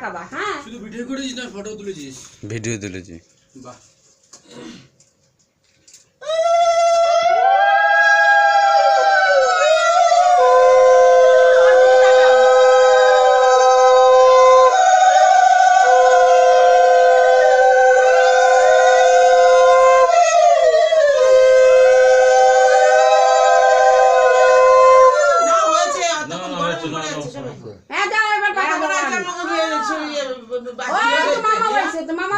তাকাবা। হ্যাঁ শুধু ভিডিও করেছিস না ফটো তুলেছিস? ভিডিও তুলেছি। বাহ। হ্যাঁ দাও এবার টাকা দাও। ওই তো মামা বলছে তো মামা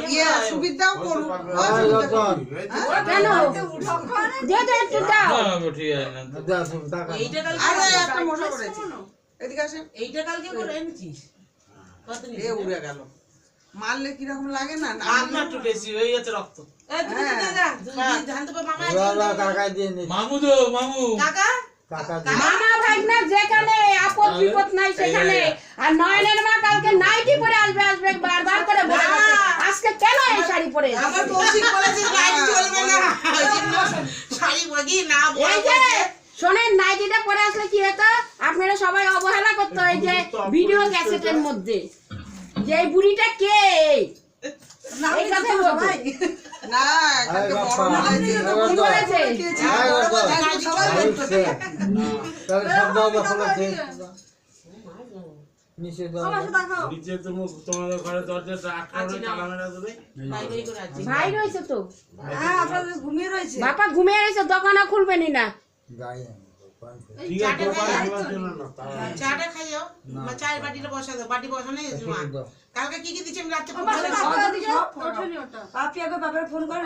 দিয়ে সুবিধাও করুন কেন দিয়ে দে একটু দাও। ঠিক আছে না। আরে একটা মশা করেছে এদিকে আসেন এইটা কালকে করে এনেছিস কত এ উড়ে গেল মারলে কিরকম লাগে না আপনার একটু বেশি হয়ে গেছে রক্ত মামু তো মামু কাকা মামা ভাগনা যেখানে আপদ বিপদ নাই সেখানে। আর নয়নের মা কালকে নাইটি পরে আসবে আসবে বারবার করে বলে গেছে। আজকে কেন এই শাড়ি পরে এসেছে? আমার কৌশিক বলেছে লাইট চলবে না ওই জন্য শাড়ি বগি না এই যে শোনেন নাইটিটা পরে আসলে কি হতো আপনারা সবাই অবহেলা করতো এই যে ভিডিও ক্যাসেটের মধ্যে যে এই বুড়িটা কে এই কথা বলতো না কালকে বড় বলেছে কি বলেছে নিচে তোমাদের ঘরে দরজাটা আটকানো তালা মেরা দেবে। ভাই রয়েছে তো আপনাদের ঘুমিয়ে রয়েছে বাপা ঘুমিয়ে রয়েছে দোকানও খুলবেনি না। ঠিক আছে তোমার জন্য না তালা চাটা খাইও চায়ের বাটিটা বসা দাও বাটি বসানো হয়েছে মা কালকে কি কি দিচ্ছি আমি রাত্রে বাপি আগে বাবার ফোন করে